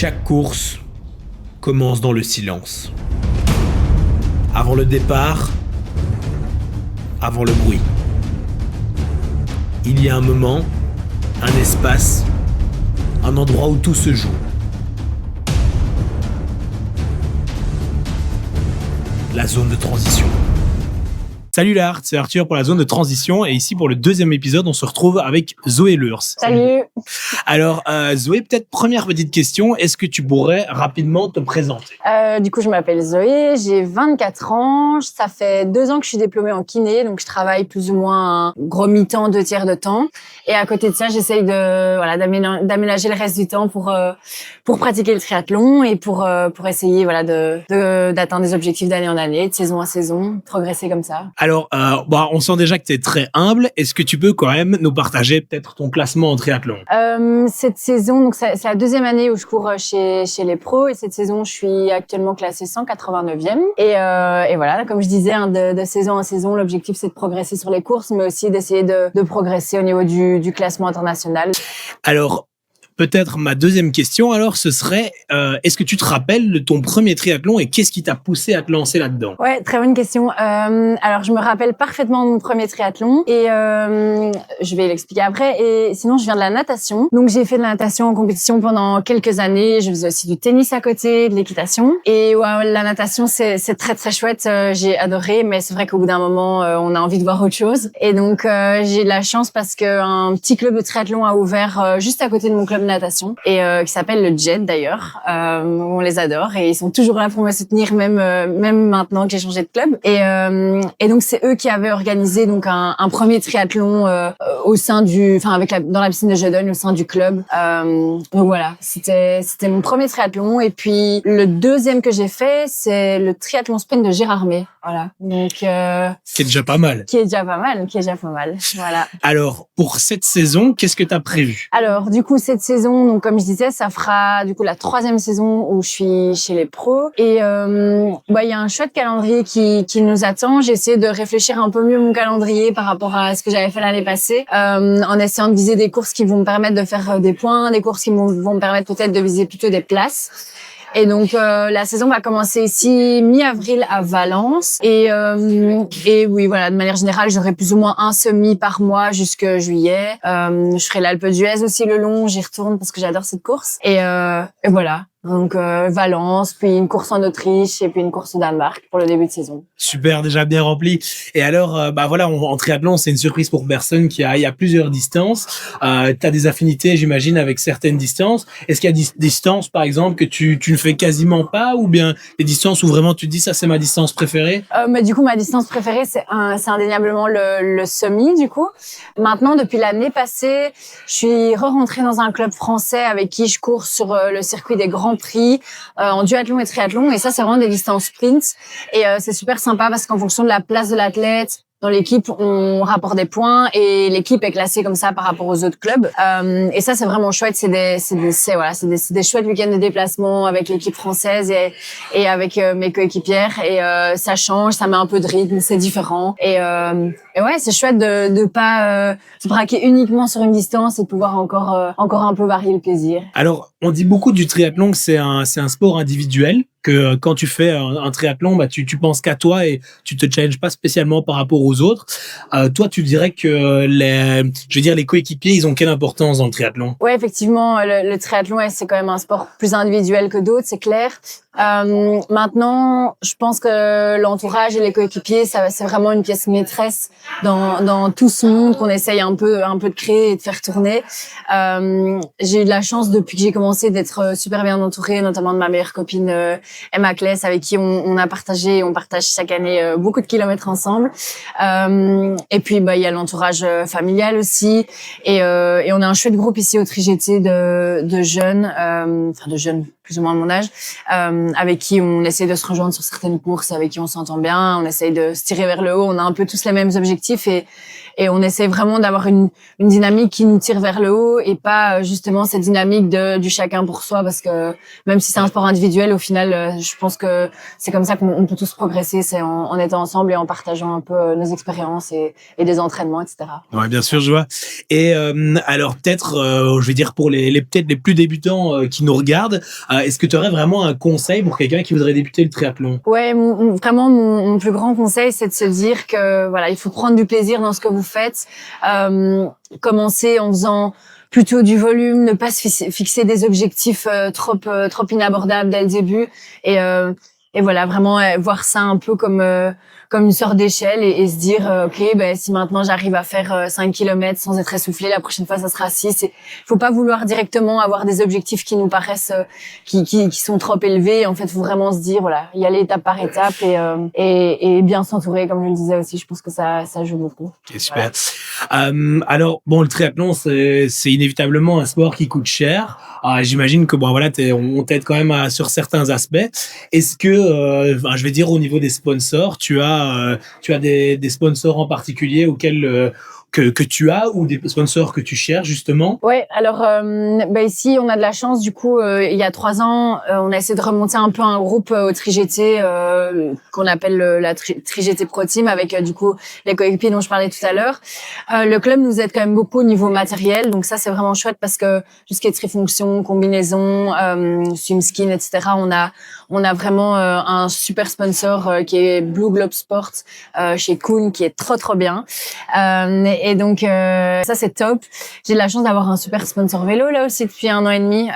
Chaque course commence dans le silence. Avant le départ, avant le bruit. Il y a un moment, un espace, un endroit où tout se joue. La zone de transition. Salut Lart, c'est Arthur pour la zone de transition et ici pour le deuxième épisode, on se retrouve avec Zoé Lurs. Salut. Alors Zoé, peut-être première petite question, est-ce que tu pourrais rapidement te présenter? Du coup, je m'appelle Zoé, j'ai 24 ans, ça fait 2 ans que je suis diplômée en kiné, donc je travaille plus ou moins un gros mi-temps, 2/3 de temps. Et à côté de ça, j'essaye d'aménager le reste du temps pour pratiquer le triathlon et pour essayer d'atteindre des objectifs d'année en année, de saison en saison, progresser comme ça. Alors, on sent déjà que tu es très humble. Est-ce que tu peux quand même nous partager peut-être ton classement en triathlon? Cette saison, donc c'est la deuxième année où je cours chez les pros et cette saison, je suis actuellement classée 189e. Et voilà, comme je disais, de saison en saison, l'objectif c'est de progresser sur les courses, mais aussi d'essayer de progresser au niveau du classement international. Alors, peut-être ma deuxième question, alors, ce serait, est-ce que tu te rappelles de ton premier triathlon et qu'est-ce qui t'a poussé à te lancer là-dedans? Ouais, très bonne question. Alors, je me rappelle parfaitement de mon premier triathlon et je vais l'expliquer après. Et sinon, je viens de la natation. Donc, j'ai fait de la natation en compétition pendant quelques années. Je faisais aussi du tennis à côté, de l'équitation. Et ouais, la natation, c'est très, très chouette. J'ai adoré, mais c'est vrai qu'au bout d'un moment, on a envie de voir autre chose. Et donc, j'ai de la chance parce qu'un petit club de triathlon a ouvert juste à côté de mon club de natation et qui s'appelle le Jet d'ailleurs. On les adore et ils sont toujours là pour me soutenir même maintenant que j'ai changé de club. Et donc c'est eux qui avaient organisé donc un premier triathlon au sein dans la piscine de Jedone au sein du club. Donc voilà, c'était mon premier triathlon et puis le deuxième que j'ai fait c'est le triathlon sprint de Gérardmer. Voilà. Donc qui est déjà pas mal. Qui est déjà pas mal. Voilà. Alors, pour cette saison, qu'est-ce que tu as prévu? Alors, du coup, cette saison, donc comme je disais, ça fera du coup la 3e saison où je suis chez les pros. Et il y a un chouette calendrier qui nous attend. J'ai essayé de réfléchir un peu mieux mon calendrier par rapport à ce que j'avais fait l'année passée, en essayant de viser des courses qui vont me permettre de faire des points, des courses qui vont me permettre peut-être de viser plutôt des places. Et donc la saison va commencer ici mi-avril à Valence et oui voilà, de manière générale j'aurai plus ou moins un semi par mois jusque juillet. Je ferai l'Alpe d'Huez aussi le long, j'y retourne parce que j'adore cette course et voilà. Donc Valence, puis une course en Autriche et puis une course au Danemark pour le début de saison. Super, déjà bien rempli. Et alors, en triathlon, c'est une surprise pour personne il y a plusieurs distances. T'as des affinités, j'imagine, avec certaines distances. Est-ce qu'il y a des distances, par exemple, que tu ne fais quasiment pas, ou bien des distances où vraiment tu te dis ça, c'est ma distance préférée? Mais du coup, ma distance préférée, c'est indéniablement le semi, du coup. Maintenant, depuis l'année passée, je suis re-rentrée dans un club français avec qui je cours sur le circuit des grands prix en duathlon et triathlon et ça c'est vraiment des distances sprint et c'est super sympa parce qu'en fonction de la place de l'athlète dans l'équipe, on rapporte des points et l'équipe est classée comme ça par rapport aux autres clubs. Et ça, c'est vraiment chouette. C'est des chouettes week-ends de déplacement avec l'équipe française et avec mes coéquipières. Et ça change, ça met un peu de rythme, c'est différent. Et ouais, c'est chouette de pas se braquer uniquement sur une distance et de pouvoir encore un peu varier le plaisir. Alors, on dit beaucoup du triathlon que c'est un sport individuel, que quand tu fais un triathlon, tu penses qu'à toi et tu te challenges pas spécialement par rapport aux autres. Toi, tu dirais que les coéquipiers, ils ont quelle importance dans le triathlon? Ouais, effectivement, le triathlon, c'est quand même un sport plus individuel que d'autres, c'est clair. Maintenant, je pense que l'entourage et les coéquipiers, c'est vraiment une pièce maîtresse dans tout ce monde qu'on essaye un peu de créer et de faire tourner. J'ai eu de la chance depuis que j'ai commencé d'être super bien entourée, notamment de ma meilleure copine Emma Kless, avec qui on partage chaque année beaucoup de kilomètres ensemble. Et puis il y a l'entourage familial aussi et on a un chouette groupe ici au TriGT de jeunes plus ou moins de mon âge, avec qui on essaie de se rejoindre sur certaines courses, avec qui on s'entend bien, on essaye de se tirer vers le haut, on a un peu tous les mêmes objectifs et et on essaie vraiment d'avoir une dynamique qui nous tire vers le haut et pas justement cette dynamique du chacun pour soi, parce que même si c'est un sport individuel, au final, je pense que c'est comme ça qu'on peut tous progresser, c'est en étant ensemble et en partageant un peu nos expériences et des entraînements, etc. Ouais, bien sûr, je vois. Et alors peut-être, je vais dire pour peut-être les plus débutants qui nous regardent, est-ce que tu aurais vraiment un conseil pour quelqu'un qui voudrait débuter le triathlon? Ouais, vraiment mon plus grand conseil, c'est de se dire que voilà, il faut prendre du plaisir dans ce que vous faites. Commencer en faisant plutôt du volume, ne pas se fixer des objectifs trop inabordables dès le début, et voilà, vraiment voir ça un peu comme une sorte d'échelle, et se dire ok, ben si maintenant j'arrive à faire 5 kilomètres sans être essoufflé, la prochaine fois ça sera 6. Il faut pas vouloir directement avoir des objectifs qui nous paraissent qui sont trop élevés. En fait, faut vraiment se dire voilà, y aller étape par étape, et bien s'entourer, comme je le disais aussi. Je pense que ça joue beaucoup. Okay, super. Voilà. Alors bon, le triathlon, c'est inévitablement un sport qui coûte cher. J'imagine que bon voilà, on t'aide quand même sur certains aspects. Est-ce que je vais dire au niveau des sponsors, tu as des sponsors en particulier auxquels que tu as, ou des sponsors que tu cherches justement? Ouais, alors ici on a de la chance, du coup il y a 3 ans on a essayé de remonter un peu un groupe au TriGT qu'on appelle la TriGT Pro Team, avec du coup les coéquipiers dont je parlais tout à l'heure. Le club nous aide quand même beaucoup au niveau matériel, donc ça c'est vraiment chouette, parce que tout ce qui est trifonction, combinaison, swimskin, etc. On a vraiment un super sponsor qui est Blue Globe Sport chez Kuhn, qui est trop bien. Et donc ça c'est top. J'ai de la chance d'avoir un super sponsor vélo là aussi depuis 1 an et demi,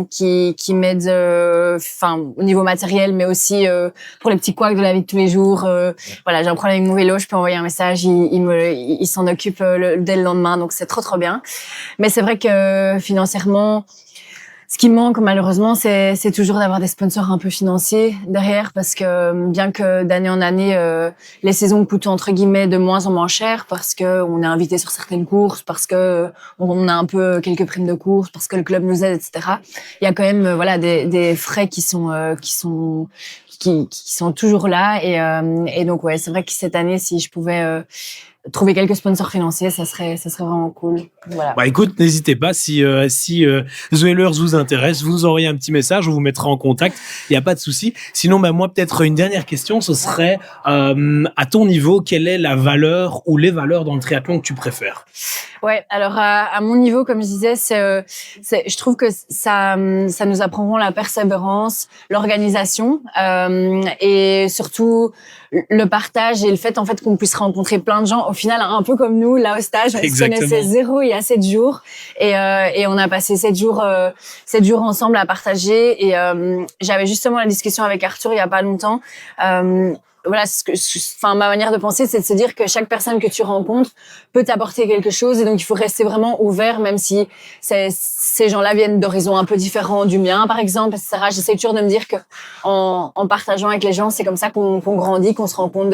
qui m'aide au niveau matériel, mais aussi pour les petits couacs de la vie de tous les jours. Voilà, j'ai un problème avec mon vélo, je peux envoyer un message, il s'en occupe dès le lendemain, donc c'est trop bien. Mais c'est vrai que financièrement, ce qui manque malheureusement, c'est toujours d'avoir des sponsors un peu financiers derrière, parce que bien que d'année en année, les saisons coûtent entre guillemets de moins en moins cher, parce que on est invité sur certaines courses, parce que on a un peu quelques primes de course, parce que le club nous aide, etc. Il y a quand même voilà des frais qui sont toujours là, et donc ouais, c'est vrai que cette année, si je pouvais trouver quelques sponsors financiers, ça serait vraiment cool. Voilà. Bah écoute, n'hésitez pas, si Zoelers vous intéresse, vous nous envoyez un petit message, on vous mettra en contact, il y a pas de souci. Sinon, moi peut-être une dernière question, ce serait à ton niveau, quelle est la valeur ou les valeurs dans le triathlon que tu préfères? Ouais, alors à mon niveau, comme je disais, je trouve que ça nous apprend vraiment la persévérance, l'organisation, et surtout le partage, et le fait en fait qu'on puisse rencontrer plein de gens. Au final, un peu comme nous là au stage, on se connaissait zéro il y a 7 jours, et on a passé 7 jours ensemble à partager. Et j'avais justement la discussion avec Arthur il y a pas longtemps. Voilà, ma manière de penser, c'est de se dire que chaque personne que tu rencontres peut t'apporter quelque chose, et donc il faut rester vraiment ouvert, même si ces gens-là viennent d'horizons un peu différents du mien, par exemple, etc. J'essaie toujours de me dire que en partageant avec les gens, c'est comme ça qu'on grandit, qu'on se rend compte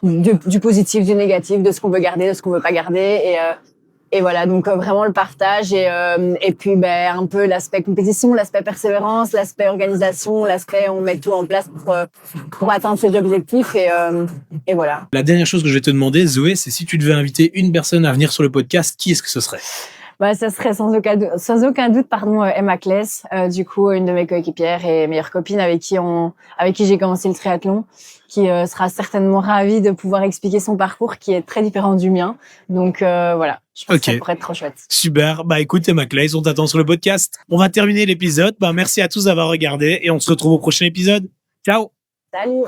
du positif, du négatif, de ce qu'on veut garder, de ce qu'on veut pas garder, et voilà, donc vraiment le partage, et puis un peu l'aspect compétition, l'aspect persévérance, l'aspect organisation, l'aspect on met tout en place pour atteindre ses objectifs, et voilà. La dernière chose que je vais te demander, Zoé, c'est si tu devais inviter une personne à venir sur le podcast, qui est-ce que ce serait? Ça serait sans aucun doute, Emma Kless, du coup une de mes coéquipières et meilleure copine, avec qui j'ai commencé le triathlon, qui sera certainement ravie de pouvoir expliquer son parcours qui est très différent du mien. Donc voilà, je pense que ça pourrait être trop chouette. Super. Écoute, Emma Kless, on t'attend sur le podcast. On va terminer l'épisode. Merci à tous d'avoir regardé, et on se retrouve au prochain épisode. Ciao. Salut.